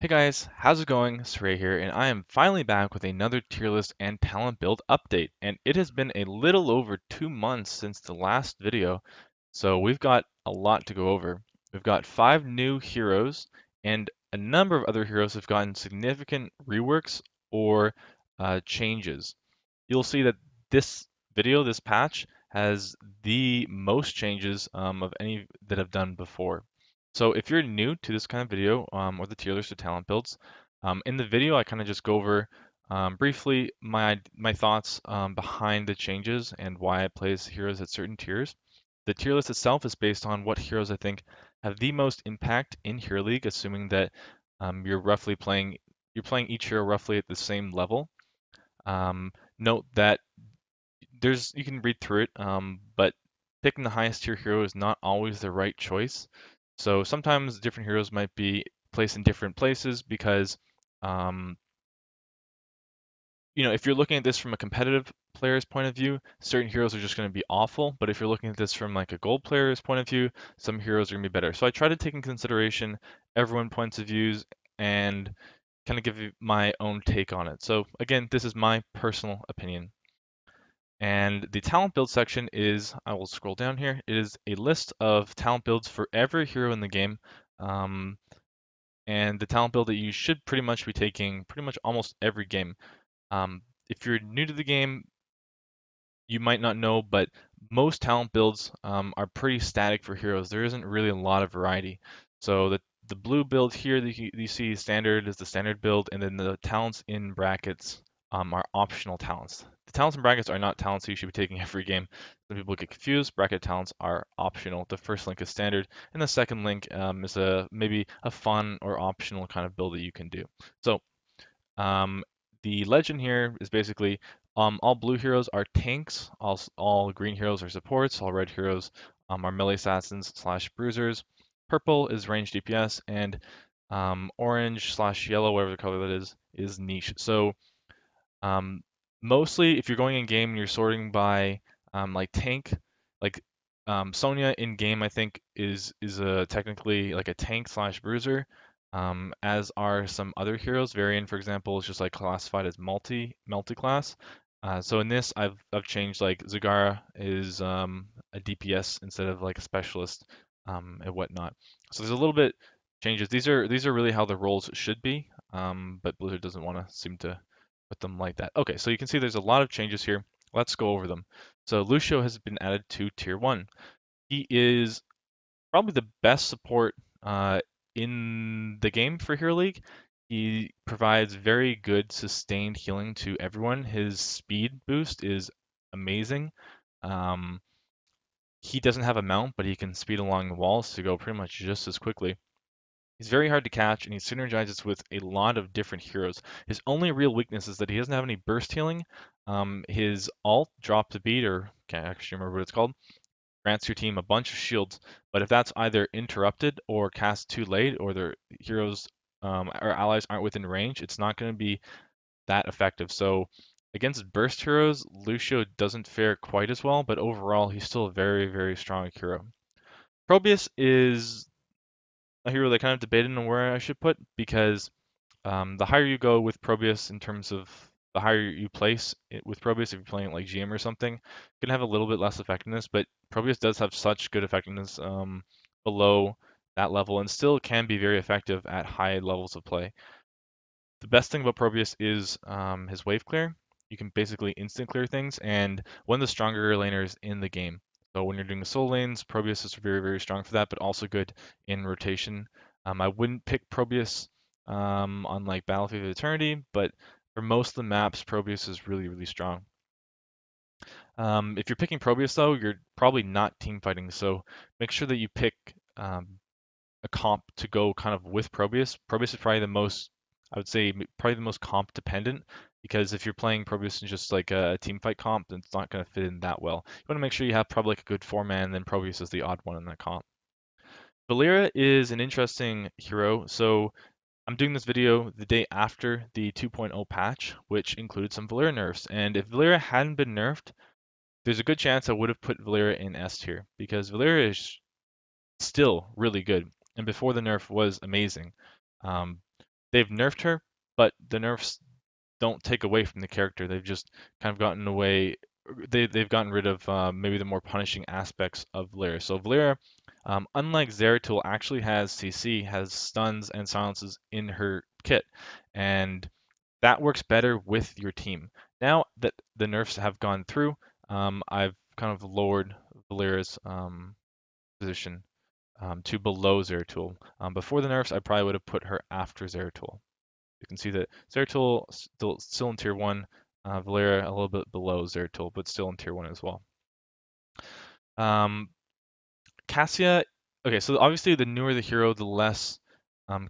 Hey guys, how's it going? Srey here, and I am finally back with another tier list and talent build update. And it has been a little over 2 months since the last video, so we've got a lot to go over. We've got 5 new heroes, and a number of other heroes have gotten significant reworks or changes. You'll see that this video, this patch, has the most changes of any that I've done before. So if you're new to this kind of video or the tier list or talent builds, in the video I kind of just go over briefly my thoughts behind the changes and why I place heroes at certain tiers. The tier list itself is based on what heroes I think have the most impact in Hero League, assuming that you're playing each hero roughly at the same level. Note that you can read through it, but picking the highest tier hero is not always the right choice. So sometimes different heroes might be placed in different places because, um, if you're looking at this from a competitive player's point of view, certain heroes are just going to be awful. But if you're looking at this from like a gold player's point of view, some heroes are going to be better. So I try to take in consideration everyone's points of views and kind of give you my own take on it. So again, this is my personal opinion. And the talent build section is, I will scroll down here, it is a list of talent builds for every hero in the game. Um, and the talent build that you should pretty much be taking pretty much almost every game. If you're new to the game, you might not know, but most talent builds are pretty static for heroes. There isn't really a lot of variety. So the blue build here that you see standard is the standard build, and then the talents in brackets are optional talents. The talents in brackets are not talents you should be taking every game. Some people get confused. Bracket talents are optional. The first link is standard, and the second link is maybe a fun or optional kind of build that you can do. So um, the legend here is basically all blue heroes are tanks, all green heroes are supports, all red heroes are melee assassins slash bruisers. Purple is range DPS, and orange slash yellow, whatever the color that is niche. So um, mostly, if you're going in game and you're sorting by like tank, like Sonya in game, I think is a technically like a tank slash bruiser, as are some other heroes. Varian, for example, is just like classified as multi class. So in this, I've changed like Zagara is a DPS instead of like a specialist and whatnot. So there's a little bit changes. These are really how the roles should be, but Blizzard doesn't want to seem to put them like that. Okay, so you can see there's a lot of changes here. Let's go over them. So Lucio has been added to Tier 1. He is probably the best support in the game for Hero League. He provides very good sustained healing to everyone. His speed boost is amazing. Um, he doesn't have a mount, but he can speed along the walls to go pretty much just as quickly. He's very hard to catch, and he synergizes with a lot of different heroes. His only real weakness is that he doesn't have any burst healing. His alt, drop the beat, or can't actually remember what it's called, grants your team a bunch of shields. But if that's either interrupted or cast too late, or their heroes or allies aren't within range, it's not going to be that effective. So against burst heroes, Lucio doesn't fare quite as well, but overall, he's still a very, very strong hero. Probius is a hero that kind of debated on where I should put because the higher you go with Probius in terms of the higher you place it with Probius, if you're playing like GM or something, can have a little bit less effectiveness, but Probius does have such good effectiveness below that level and still can be very effective at high levels of play. The best thing about Probius is his wave clear. You can basically instant clear things, and one of the stronger laners in the game. So when you're doing the soul lanes, Probius is very, very strong for that, but also good in rotation. I wouldn't pick Probius on like Battlefield of Eternity, but for most of the maps, Probius is really, really strong. If you're picking Probius though, you're probably not team fighting, so make sure that you pick a comp to go kind of with Probius. Probius is probably the most, I would say, probably the most comp dependent because if you're playing Probius in just like a team fight comp, then it's not going to fit in that well. You want to make sure you have probably like a good 4-man, then Probius is the odd one in that comp. Valeera is an interesting hero. So I'm doing this video the day after the 2.0 patch, which included some Valeera nerfs. And if Valeera hadn't been nerfed, there's a good chance I would have put Valeera in S tier because Valeera is still really good, and before the nerf was amazing. Um, they've nerfed her, but the nerfs don't take away from the character. They've just kind of gotten away. They've gotten rid of maybe the more punishing aspects of Valeera. So Valeera, unlike Zeratul, actually has CC, has stuns and silences in her kit, and that works better with your team. Now that the nerfs have gone through, I've kind of lowered Valeera's position to below Zeratul. Before the nerfs, I probably would have put her after Zeratul. You can see that Zeratul still in tier 1, Valeera a little bit below Zeratul, but still in tier 1 as well. Um, Cassia, okay, so obviously the newer the hero, the less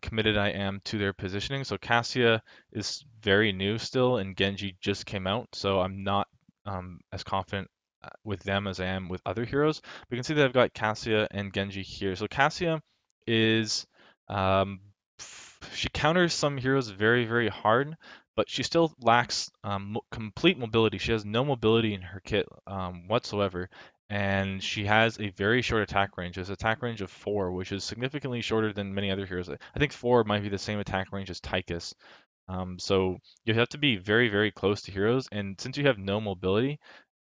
committed I am to their positioning. So Cassia is very new still, and Genji just came out, so I'm not as confident with them as I am with other heroes. We can see that I've got Cassia and Genji here. So Cassia is um, she counters some heroes very, very hard, but she still lacks complete mobility. She has no mobility in her kit whatsoever, and she has a very short attack range. It's attack range of 4, which is significantly shorter than many other heroes. I think 4 might be the same attack range as Tychus. So you have to be very, very close to heroes, and since you have no mobility,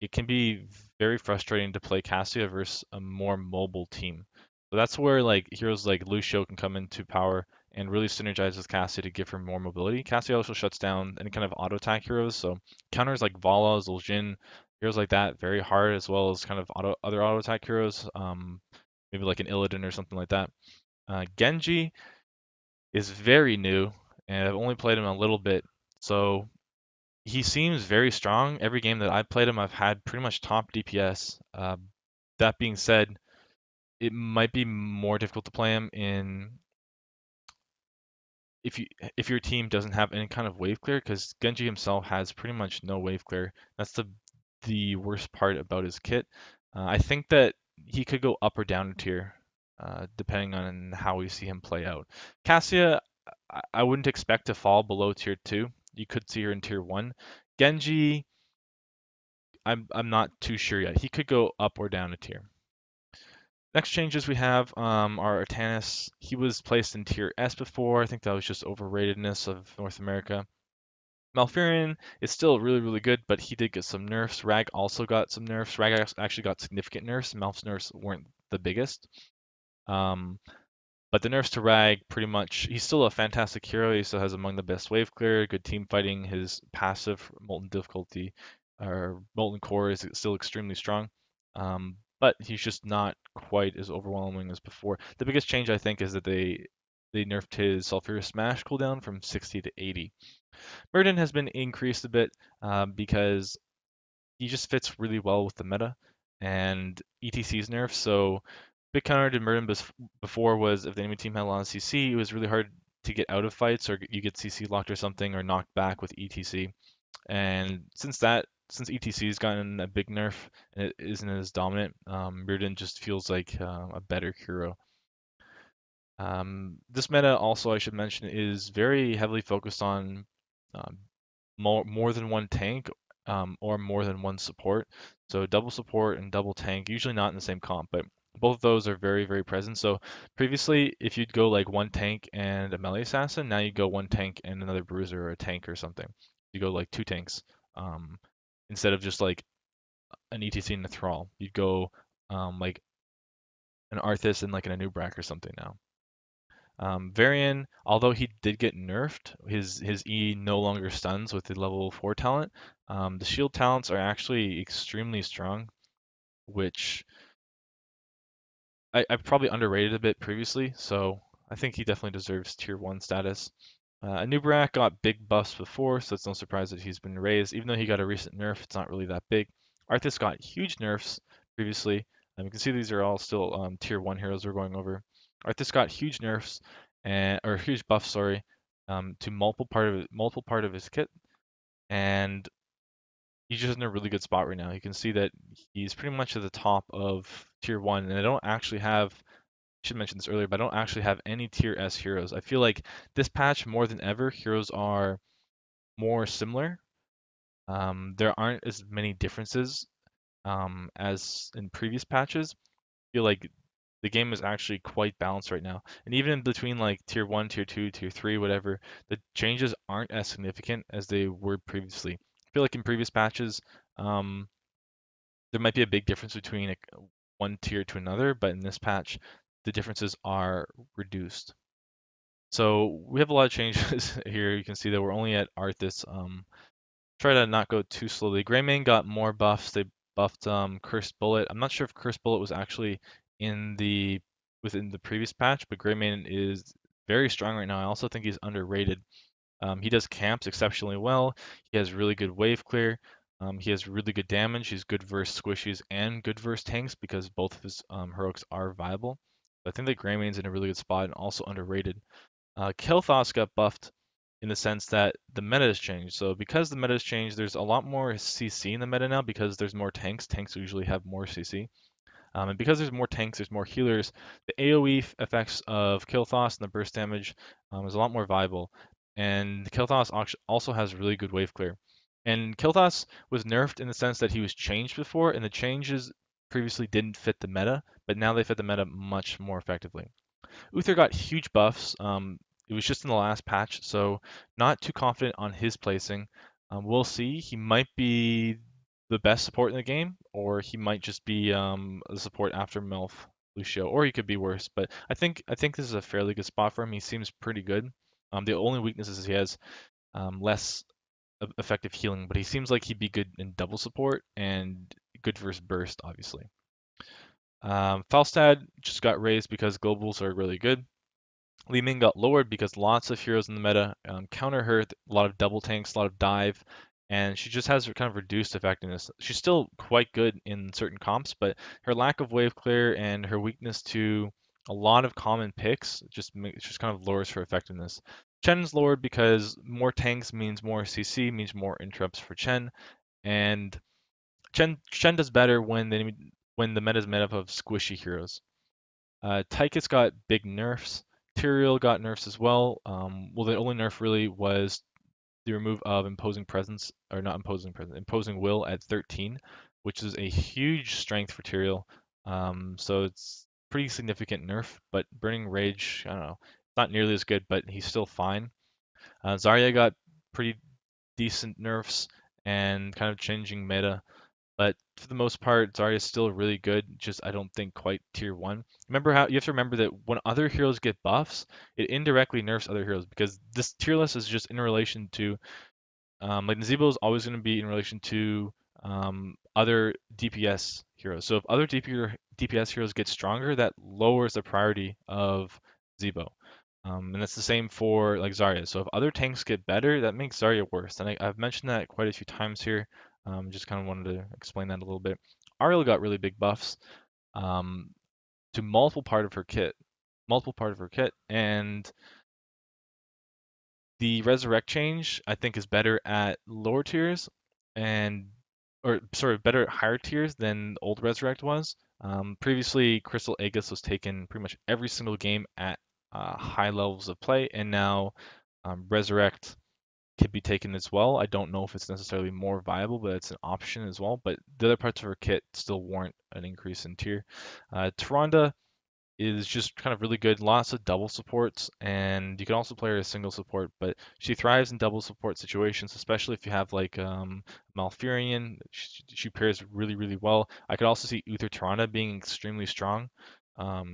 it can be very frustrating to play Cassia versus a more mobile team. So that's where like heroes like Lucio can come into power and really synergize with Cassia to give her more mobility. Cassia also shuts down any kind of auto attack heroes, so counters like Vala, Zul'jin, heroes like that very hard, as well as kind of other auto attack heroes, maybe like an Illidan or something like that. Genji is very new, and I've only played him a little bit, so he seems very strong. Every game that I've played him, I've had pretty much top DPS. That being said, it might be more difficult to play him in if your team doesn't have any kind of wave clear, because Genji himself has pretty much no wave clear. That's the worst part about his kit. I think that he could go up or down a tier, depending on how we see him play out. Cassia, I wouldn't expect to fall below tier 2. You could see her in tier 1. Genji, I'm not too sure yet. He could go up or down a tier. Next changes we have are Artanis. He was placed in tier S before. I think that was just overratedness of North America. Malfurion is still really, really good, but he did get some nerfs. Rag also got some nerfs. Rag actually got significant nerfs. Malf's nerfs weren't the biggest. Um, but the nerfs to Rag, pretty much, he's still a fantastic hero. He still has among the best wave clear, good team fighting. His passive Molten difficulty or Molten core is still extremely strong. But he's just not quite as overwhelming as before. The biggest change I think is that they nerfed his Sulfurous Smash cooldown from 60 to 80. Murden has been increased a bit because he just fits really well with the meta and ETC's nerf. So big counter to Murden before was if the enemy team had a lot of CC, it was really hard to get out of fights or you get CC locked or something or knocked back with ETC. And since ETC's gotten a big nerf and it isn't as dominant, Murden just feels like a better hero. This meta also, I should mention, is very heavily focused on um, more than one tank or more than one support. So double support and double tank, usually not in the same comp, but both of those are very, very present. So previously, if you'd go like one tank and a melee assassin, now you go one tank and another bruiser or a tank or something. You go like two tanks um, instead of just like an ETC and a thrall. You'd go like an Arthas and like an Anubrak or something now. Varian, although he did get nerfed, his E no longer stuns with the level 4 talent. The shield talents are actually extremely strong, which I probably underrated a bit previously, so I think he definitely deserves tier 1 status. Anubrak got big buffs before, so it's no surprise that he's been raised. Even though he got a recent nerf, it's not really that big. Arthas got huge nerfs previously. You can see these are all still tier 1 heroes we're going over. Arthas got huge nerfs or huge buffs, sorry, to multiple part of his kit, and he's just in a really good spot right now. You can see that he's pretty much at the top of tier 1, and I don't actually have should mention this earlier, but I don't actually have any tier S heroes. I feel like this patch more than ever, heroes are more similar. There aren't as many differences as in previous patches. I feel like The game is actually quite balanced right now. And even in between like tier 1, tier 2, tier 3, whatever, the changes aren't as significant as they were previously. I feel like in previous patches, um, there might be a big difference between one tier to another, but in this patch, the differences are reduced. So we have a lot of changes here. You can see that we're only at Arthas. Try to not go too slowly. Greymane got more buffs. They buffed Cursed Bullet. I'm not sure if Cursed Bullet was actually in the within the previous patch, but Greymane is very strong right now. I also think he's underrated. He does camps exceptionally well. He has really good wave clear. He has really good damage. He's good versus squishies and good versus tanks because both of his heroics are viable. I think that Greymane's in a really good spot and also underrated. Kael'thas got buffed in the sense that the meta has changed. So because the meta has changed, there's a lot more CC in the meta now because there's more tanks. Tanks usually have more CC. And because there's more tanks, there's more healers, the AoE effects of Kael'thas and the burst damage is a lot more viable. And Kael'thas also has really good wave clear. And Kael'thas was nerfed in the sense that he was changed before, and the changes previously didn't fit the meta, but now they fit the meta much more effectively. Uther got huge buffs. It was just in the last patch, so not too confident on his placing. We'll see. He might be the best support in the game, or he might just be a support after Melf Lucio, or he could be worse. But I think this is a fairly good spot for him. He seems pretty good. The only weakness is he has less effective healing, but he seems like he'd be good in double support and good versus burst, obviously. Falstad just got raised because globals are really good. Li Ming got lowered because lots of heroes in the meta counter her, a lot of double tanks, a lot of dive, and she just has kind of reduced effectiveness. She's still quite good in certain comps, but her lack of wave clear and her weakness to a lot of common picks just kind of lowers her effectiveness. Chen's lowered because more tanks means more CC, means more interrupts for Chen, and Chen does better when the meta is made up of squishy heroes. Tychus got big nerfs. Tyrael got nerfs as well. Well, the only nerf really was the remove of imposing presence, or not imposing presence, imposing will at 13, which is a huge strength for Tyrael. So it's pretty significant nerf, but Burning Rage, I don't know, not nearly as good, but he's still fine. Zarya got pretty decent nerfs and kind of changing meta. But for the most part, Zarya is still really good. Just I don't think quite tier one. Remember how you have to remember that when other heroes get buffs, it indirectly nerfs other heroes because this tier list is just in relation to like Nazeebo is always going to be in relation to other DPS heroes. So if other DPS heroes get stronger, that lowers the priority of Zebo. And that's the same for like Zarya. So if other tanks get better, that makes Zarya worse. And I've mentioned that quite a few times here. Just kind of wanted to explain that a little bit. Ariel got really big buffs um, to multiple part of her kit, and the resurrect change I think is better at lower tiers and or sorry, better at higher tiers than old resurrect was. Previously, Crystal Aegis was taken pretty much every single game at high levels of play, and now resurrect can be taken as well. I don't know if it's necessarily more viable, but it's an option as well. But the other parts of her kit still warrant an increase in tier. Tyrande is just kind of really good. Lots of double supports, and you can also play her as single support, but she thrives in double support situations, especially if you have like Malfurion. She pairs really, really well. I could also see Uther Tirana being extremely strong.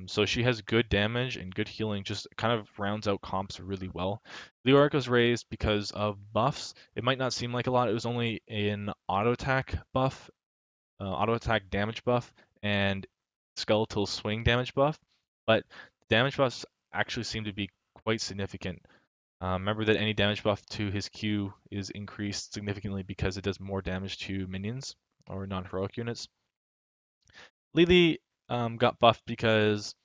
So she has good damage and good healing, just kind of rounds out comps really well. Leoric was raised because of buffs. It might not seem like a lot. It was only an auto attack buff, auto attack damage buff, and skeletal swing damage buff, but damage buffs actually seem to be quite significant. Remember that any damage buff to his Q is increased significantly because it does more damage to minions or non-heroic units. Lily got buffed because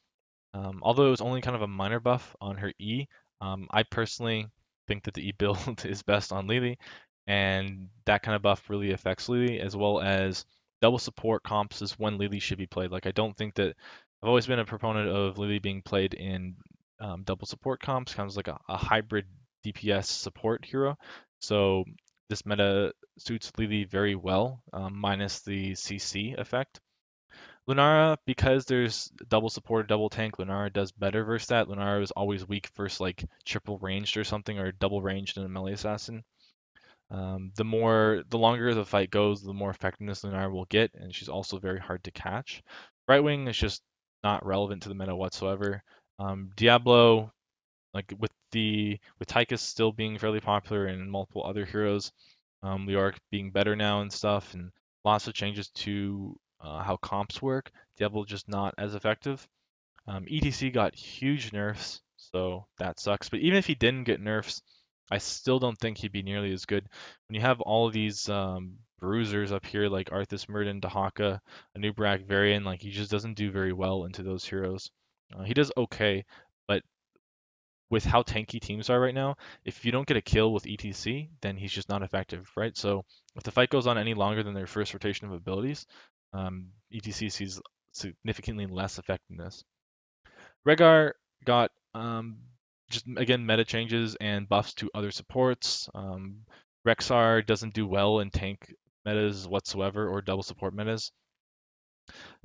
although it was only kind of a minor buff on her E, I personally think that the E build is best on Lily, and that kind of buff really affects Lily, as well as double support comps is when Lily should be played. Like I don't think that I've always been a proponent of Lily being played in double support comps, kind of like a hybrid DPS support hero. So this meta suits Lily very well, minus the CC effect. Lunara, because there's double support, double tank, Lunara does better versus that. Lunara is always weak versus like triple ranged or something, or double ranged in a melee assassin. The longer the fight goes, the more effectiveness Lunara will get, and she's also very hard to catch. Right wing is just not relevant to the meta whatsoever. Diablo, like with Tychus still being fairly popular and multiple other heroes, Leoric being better now and stuff, and lots of changes to how comps work. Diablo just not as effective. ETC got huge nerfs, so that sucks. But even if he didn't get nerfs, I still don't think he'd be nearly as good. When you have all of these bruisers up here like Arthas, Murden, Dahaka, Anub'arak, Varian, like he just doesn't do very well into those heroes. He does okay, but with how tanky teams are right now, if you don't get a kill with ETC, then he's just not effective, right? So if the fight goes on any longer than their first rotation of abilities, ETC sees significantly less effectiveness. Rehgar got just again meta changes and buffs to other supports. Rexxar doesn't do well in tank metas whatsoever or double support metas.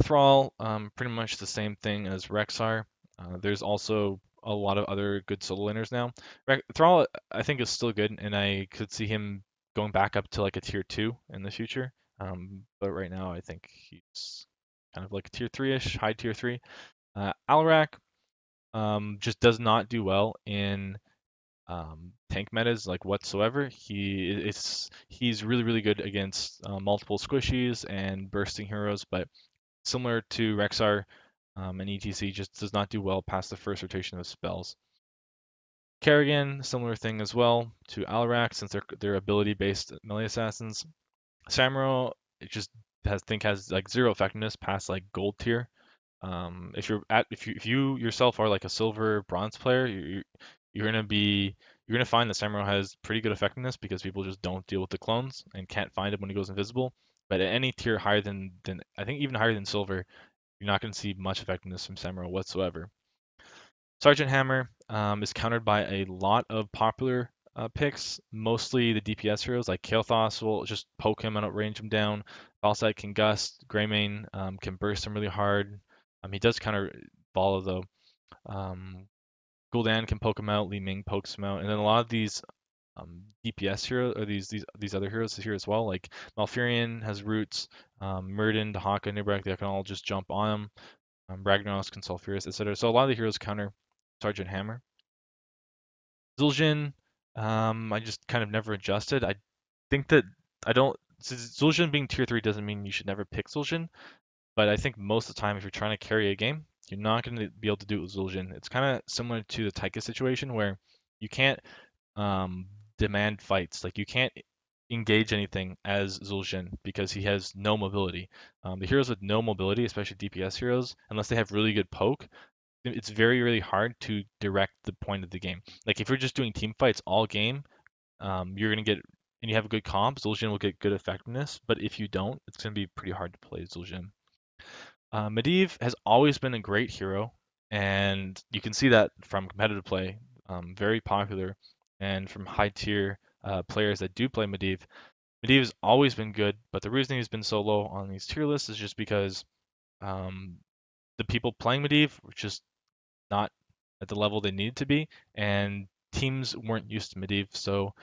Thrall, pretty much the same thing as Rexxar. There's also a lot of other good solo laners now. Thrall, I think, is still good, and I could see him going back up to like a tier 2 in the future. But right now, I think he's kind of like a tier 3-ish, high tier 3. Alarak, just does not do well in tank metas like whatsoever. He's really good against multiple squishies and bursting heroes, but similar to Rexxar and ETC, just does not do well past the first rotation of spells. Kerrigan, similar thing as well to Alarak, since they're ability-based melee assassins. Samuro, it just has like zero effectiveness past like gold tier. If you yourself are like a silver bronze player, you're gonna be you're gonna find that Samuro has pretty good effectiveness because people just don't deal with the clones and can't find him when he goes invisible. But at any tier higher than I think even higher than silver, you're not gonna see much effectiveness from Samuro whatsoever. Sergeant Hammer is countered by a lot of popular picks, mostly the DPS heroes like Kael'thas will just poke him and outrange him down. Falsight can gust, Greymane can burst him really hard. He does counter Vala though. Um, Gul'dan can poke him out, Li Ming pokes him out, and then a lot of these DPS heroes or these other heroes here as well. Like Malfurion has roots, Murden, Dahaka, Nibrak, they can all just jump on him. Ragnaros, Consulfurious, etc. So a lot of the heroes counter Sergeant Hammer. Zul'jin, I just kind of never adjusted. I think that I don't. Zul'jin being tier 3 doesn't mean you should never pick Zul'jin, but I think most of the time if you're trying to carry a game, you're not going to be able to do it with Zul'jin. It's kind of similar to the Taika situation where you can't um, demand fights. Like you can't engage anything as Zul'jin because he has no mobility. The heroes with no mobility, especially DPS heroes, unless they have really good poke, it's very hard to direct the point of the game. Like if you're just doing team fights all game, you're gonna get and you have a good comp, Zul'jin will get good effectiveness. But if you don't, it's gonna be pretty hard to play Zul'jin. Medivh has always been a great hero, and you can see that from competitive play, very popular, and from high tier players that do play Medivh. Medivh has always been good, but the reason he's been so low on these tier lists is just because um, the people playing Medivh were just not at the level they needed to be, and teams weren't used to Medivh, so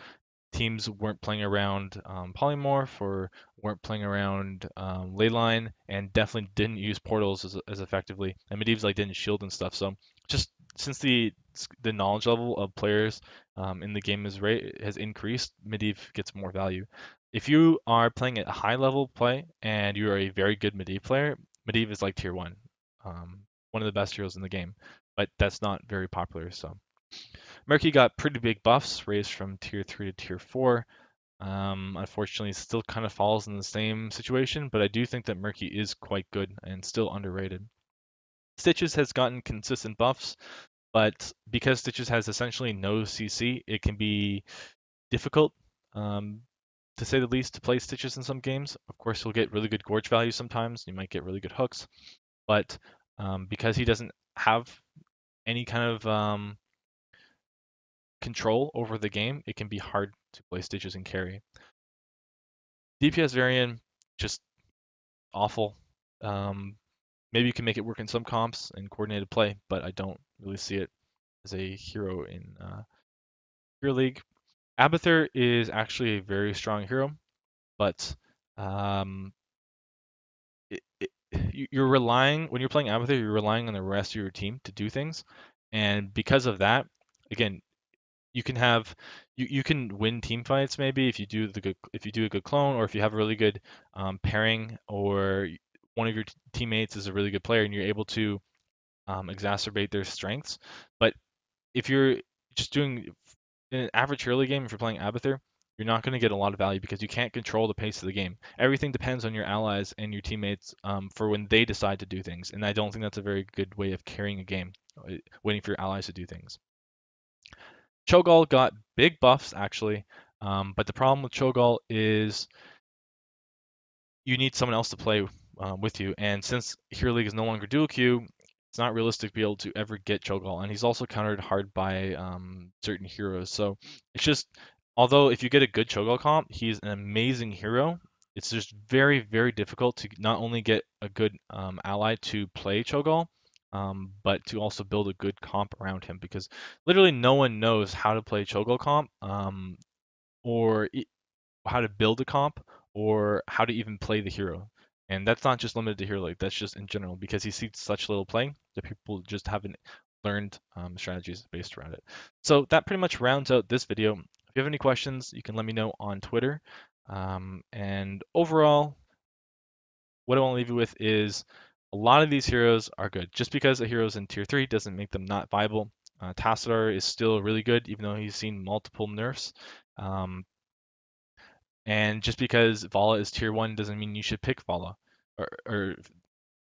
teams weren't playing around Polymorph or weren't playing around Leyline, and definitely didn't use portals as effectively. And Medivh's like didn't shield and stuff, so just since the knowledge level of players in the game has increased, Medivh gets more value. If you are playing at a high level play and you are a very good Medivh player, Medivh is like tier 1, one of the best heroes in the game, but that's not very popular. So Murky got pretty big buffs, raised from tier 3 to tier 4. Unfortunately, still kind of falls in the same situation, but I do think that Murky is quite good and still underrated. Stitches has gotten consistent buffs, but because Stitches has essentially no CC, it can be difficult, um, to say the least, to play Stitches in some games. Of course, you'll get really good Gorge value sometimes. You might get really good hooks, but because he doesn't have any kind of control over the game, it can be hard to play Stitches and carry. DPS variant, just awful. Um, Maybe you can make it work in some comps and coordinated play, but I don't really see it as a hero in Hero League. Abathur is actually a very strong hero, but um, you're relying when you're playing Abathur, you're relying on the rest of your team to do things, and because of that, again, you can have you can win team fights maybe if you do a good clone, or if you have a really good pairing, or one of your teammates is a really good player and you're able to exacerbate their strengths. But if you're just doing in an average early game, if you're playing Abathur, you're not going to get a lot of value because you can't control the pace of the game. Everything depends on your allies and your teammates for when they decide to do things, and I don't think that's a very good way of carrying a game, waiting for your allies to do things. Cho'Gall got big buffs actually, but the problem with Cho'Gall is you need someone else to play with you. And since Hero League is no longer dual queue, it's not realistic to be able to ever get Cho'Gall. And he's also countered hard by certain heroes. So it's just, although if you get a good Cho'Gall comp, he's an amazing hero. It's just very, very difficult to not only get a good ally to play Cho'Gall, but to also build a good comp around him because literally no one knows how to play Cho'Gall comp or how to build a comp or how to even play the hero. And that's not just limited to Hero League, that's just in general because he sees such little play that people just haven't learned strategies based around it. So that pretty much rounds out this video. If you have any questions, you can let me know on Twitter. And overall, what I want to leave you with is a lot of these heroes are good. Just because a hero's in tier 3 doesn't make them not viable. Tassadar is still really good, even though he's seen multiple nerfs. Um, and just because Vala is tier 1 doesn't mean you should pick Vala. Or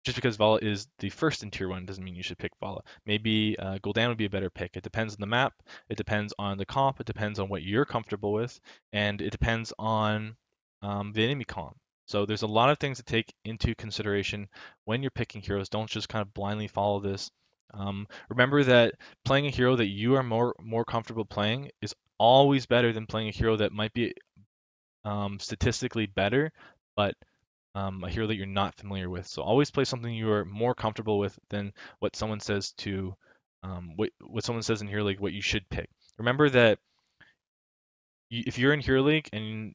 just because Vala is the first in tier 1 doesn't mean you should pick Vala. Maybe Gul'dan would be a better pick. It depends on the map, it depends on the comp, it depends on what you're comfortable with, and it depends on the enemy comp. So there's a lot of things to take into consideration when you're picking heroes. Don't just kind of blindly follow this. Remember that playing a hero that you are more comfortable playing is always better than playing a hero that might be statistically better, but a hero that you're not familiar with. So always play something you are more comfortable with than what someone says to what someone says in Hero League what you should pick. Remember that if you're in Hero League and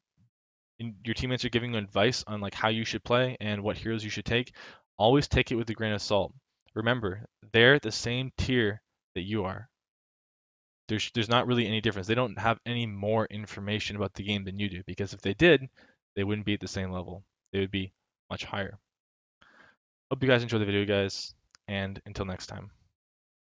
your teammates are giving you advice on like how you should play and what heroes you should take, always take it with a grain of salt. Remember, they're the same tier that you are. There's not really any difference. They don't have any more information about the game than you do because if they did, they wouldn't be at the same level. They would be much higher. Hope you guys enjoy the video, guys, and until next time.